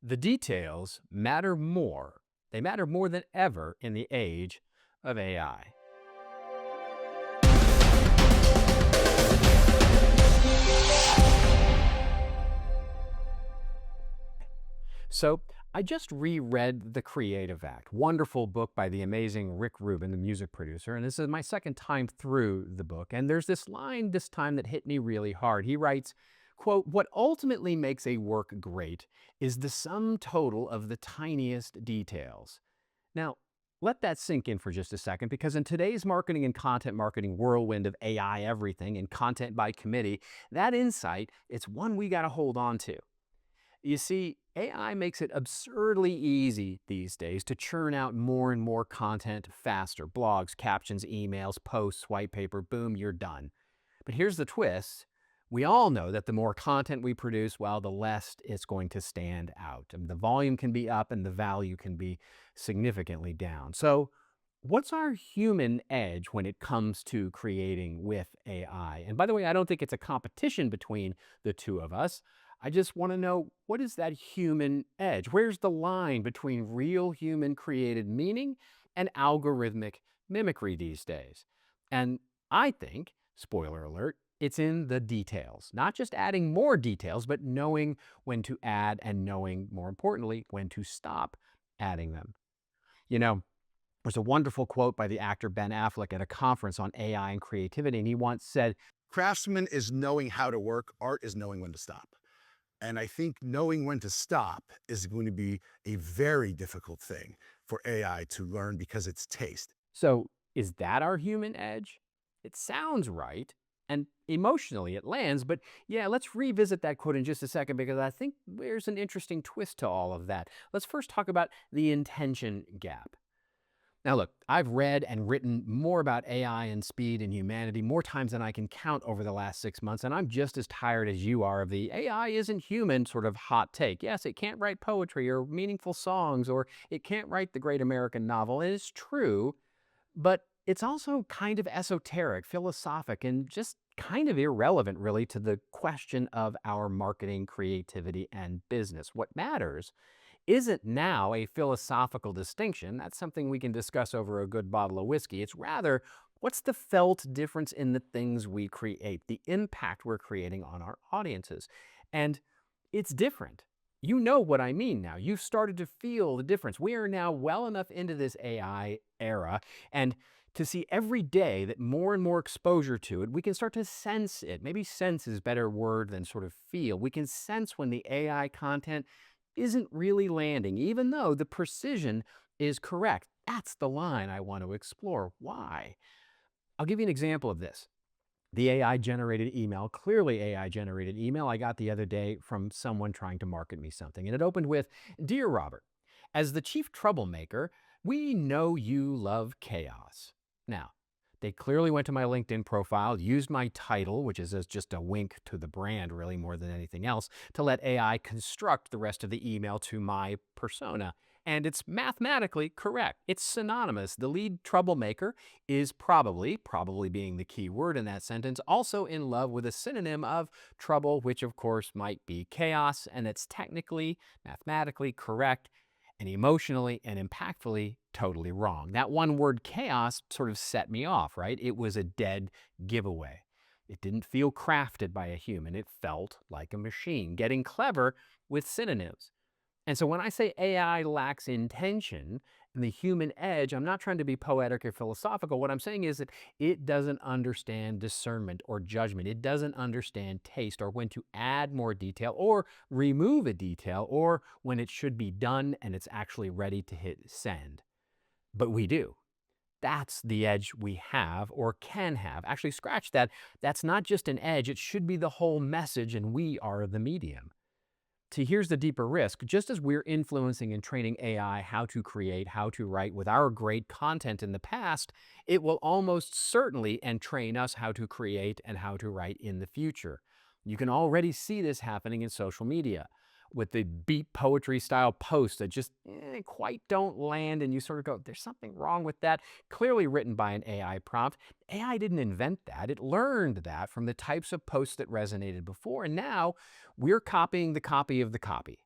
The details matter more. They matter more than ever in the age of AI. So, I just reread The Creative Act, wonderful book by the amazing Rick Rubin, the music producer, and this is my second time through the book. And there's this line this time that hit me really hard. He writes, quote, "What ultimately makes a work great is the sum total of the tiniest details." Now, let that sink in for just a second, because in today's marketing and content marketing whirlwind of AI everything and content by committee, that insight, it's one we got to hold on to. You see, AI makes it absurdly easy these days to churn out more and more content faster. Blogs, captions, emails, posts, white paper, boom, you're done. But here's the twist. We all know that the more content we produce, well, the less it's going to stand out. I mean, the volume can be up and the value can be significantly down. So, what's our human edge when it comes to creating with AI? And by the way, I don't think it's a competition between the two of us. I just want to know, what is that human edge? Where's the line between real human created meaning and algorithmic mimicry these days? And I think, spoiler alert, it's in the details. Not just adding more details, but knowing when to add and knowing, more importantly, when to stop adding them. You know, there's a wonderful quote by the actor Ben Affleck at a conference on AI and creativity, and he once said, Craftsman is knowing how to work, art is knowing when to stop. And I think knowing when to stop is going to be a very difficult thing for AI to learn because it's taste. so is that our human edge? It sounds right, and emotionally it lands, but yeah, let's revisit that quote in just a second, because I think there's an interesting twist to all of that. Let's first talk about the intention gap. Now, look, I've read and written more about AI and speed and humanity more times than I can count over the last 6 months, and I'm just as tired as you are of the AI isn't human sort of hot take. Yes, it can't write poetry or meaningful songs, or it can't write the great American novel. It is true, but it's also kind of esoteric, philosophic, and just kind of irrelevant, really, to the question of our marketing, creativity, and business. What matters isn't now a philosophical distinction. That's something we can discuss over a good bottle of whiskey. It's rather, what's the felt difference in the things we create, the impact we're creating on our audiences? And it's different. You know what I mean now. You've started to feel the difference. We are now well enough into this AI era, and to see every day that more and more exposure to it, we can start to sense it. Maybe sense is a better word than sort of feel. We can sense when the AI content isn't really landing, even though the precision is correct. That's the line I want to explore. Why? I'll give you an example of this. The AI generated email, clearly AI generated email I got the other day from someone trying to market me something. And it opened with, "Dear Robert, as the chief troublemaker, we know you love chaos." Now, they clearly went to my LinkedIn profile, used my title, which is just a wink to the brand, really, more than anything else, to let AI construct the rest of the email to my persona. And it's mathematically correct. It's synonymous. The lead troublemaker is probably being the key word in that sentence, also in love with a synonym of trouble, which of course might be chaos, and it's technically, mathematically correct, and emotionally and impactfully totally wrong. That one word chaos sort of set me off, right? It was a dead giveaway. It didn't feel crafted by a human. It felt like a machine getting clever with synonyms. And so when I say AI lacks intention and the human edge, I'm not trying to be poetic or philosophical. What I'm saying is that it doesn't understand discernment or judgment. It doesn't understand taste, or when to add more detail or remove a detail, or when it should be done and it's actually ready to hit send. But we do. That's the edge we have or can have. Actually, scratch that. That's not just an edge. It should be the whole message, and we are the medium. See, here's the deeper risk. Just as we're influencing and training AI how to create, how to write with our great content in the past, it will almost certainly train us how to create and how to write in the future. You can already see this happening in social media with the beat poetry style posts that just quite don't land, and you sort of go, there's something wrong with that. Clearly written by an AI prompt. AI didn't invent that. It learned that from the types of posts that resonated before, and now we're copying the copy of the copy.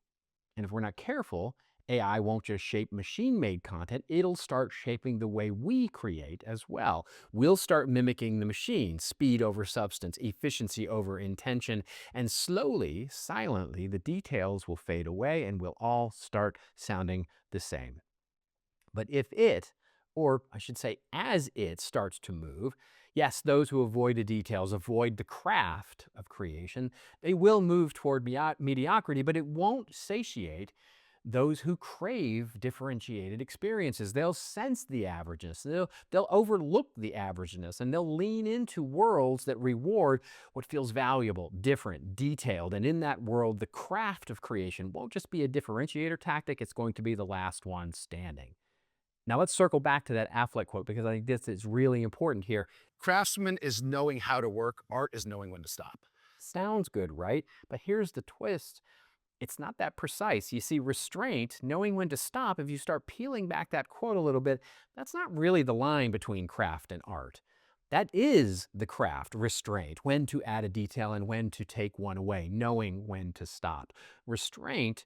And if we're not careful, AI won't just shape machine made content, it'll start shaping the way we create as well. We'll start mimicking the machine, speed over substance, efficiency over intention, and slowly, silently, the details will fade away and we'll all start sounding the same. But if it, or I should say, as it starts to move, yes, those who avoid the details, avoid the craft of creation, they will move toward mediocrity, but it won't satiate those who crave differentiated experiences. They'll sense the averageness, they'll overlook the averageness, and they'll lean into worlds that reward what feels valuable, different, detailed. And in that world, the craft of creation won't just be a differentiator tactic, it's going to be the last one standing. Now let's circle back to that Affleck quote because I think this is really important here. Craftsman is knowing how to work, art is knowing when to stop. Sounds good, right? But here's the twist. It's not that precise. You see, restraint, knowing when to stop, if you start peeling back that quote a little bit, that's not really the line between craft and art. That is the craft, restraint, when to add a detail and when to take one away, knowing when to stop. Restraint,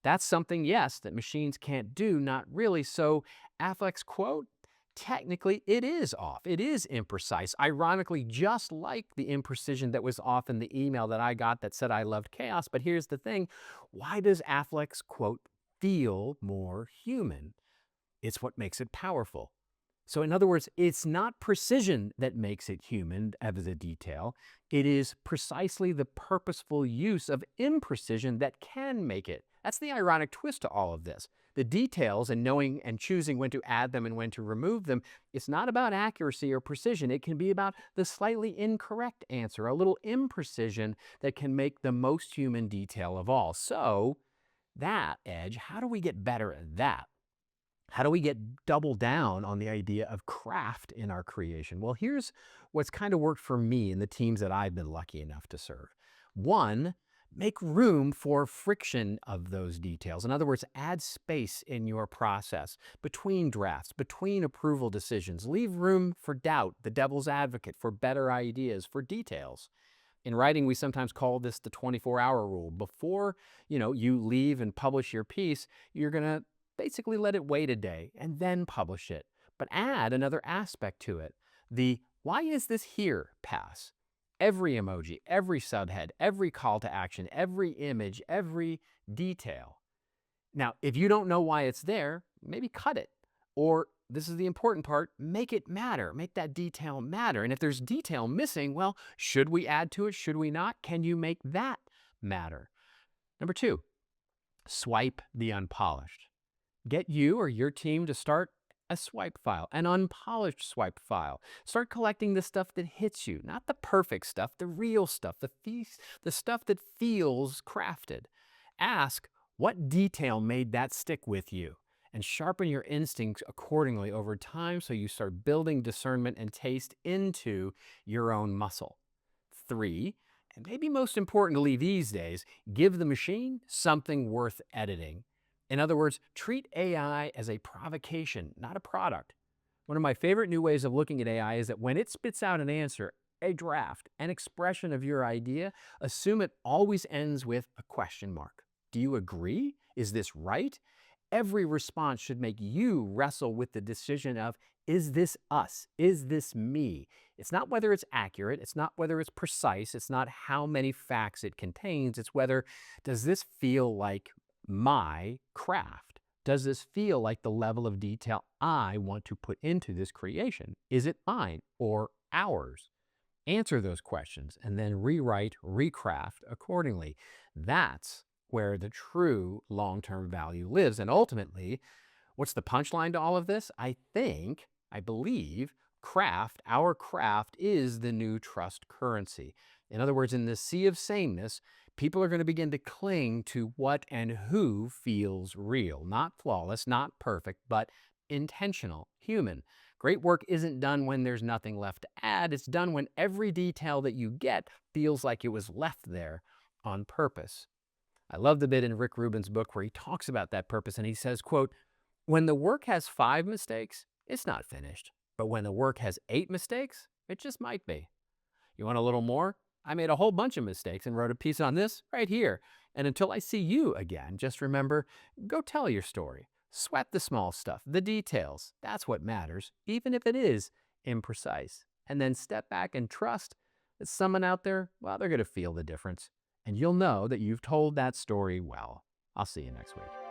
that's something, yes, that machines can't do, not really. So Affleck's quote, technically, it is off. It is imprecise. Ironically, just like the imprecision that was off in the email that I got that said I loved chaos. But here's the thing, why does Affleck's quote feel more human? It's what makes it powerful. So, in other words, it's not precision that makes it human as a detail. It is precisely the purposeful use of imprecision that can make it. That's the ironic twist to all of this. The details and knowing and choosing when to add them and when to remove them, it's not about accuracy or precision. It can be about the slightly incorrect answer, a little imprecision that can make the most human detail of all. So, that edge, how do we get better at that? How do we get double down on the idea of craft in our creation? Well, here's what's kind of worked for me in the teams that I've been lucky enough to serve. One, make room for friction of those details. In other words, add space in your process between drafts, between approval decisions. Leave room for doubt, the devil's advocate, for better ideas, for details. In writing, we sometimes call this the 24-hour rule. Before, you leave and publish your piece, you're going to basically let it wait a day and then publish it. But add another aspect to it. The why is this here pass. Every emoji, every subhead, every call to action, every image, every detail. Now, if you don't know why it's there, maybe cut it. Or this is the important part, make it matter. Make that detail matter. And if there's detail missing, well, should we add to it? Should we not? Can you make that matter? Number two, swipe the unpolished. Get you or your team to start a swipe file, an unpolished swipe file. Start collecting the stuff that hits you, not the perfect stuff, the real stuff, the stuff that feels crafted. Ask, what detail made that stick with you? And sharpen your instincts accordingly over time so you start building discernment and taste into your own muscle. Three, and maybe most importantly these days, give the machine something worth editing. In other words, treat AI as a provocation, not a product. One of my favorite new ways of looking at AI is that when it spits out an answer, a draft, an expression of your idea, assume it always ends with a question mark. Do you agree? Is this right? Every response should make you wrestle with the decision of, is this us? Is this me? It's not whether it's accurate. It's not whether it's precise. It's not how many facts it contains. It's whether, does this feel like my craft? Does this feel like the level of detail I want to put into this creation? Is it mine or ours? Answer those questions and then rewrite, recraft accordingly. That's where the true long-term value lives. And ultimately, what's the punchline to all of this? I believe, our craft is the new trust currency. In other words, in this sea of sameness, people are going to begin to cling to what and who feels real, not flawless, not perfect, but intentional, human. Great work isn't done when there's nothing left to add. It's done when every detail that you get feels like it was left there on purpose. I love the bit in Rick Rubin's book where he talks about that purpose and he says, quote, when the work has 5 mistakes, it's not finished. But when the work has 8 mistakes, it just might be. You want a little more? I made a whole bunch of mistakes and wrote a piece on this right here. And until I see you again, just remember, go tell your story. Sweat the small stuff, the details. That's what matters, even if it is imprecise. And then step back and trust that someone out there, well, they're going to feel the difference. And you'll know that you've told that story well. I'll see you next week.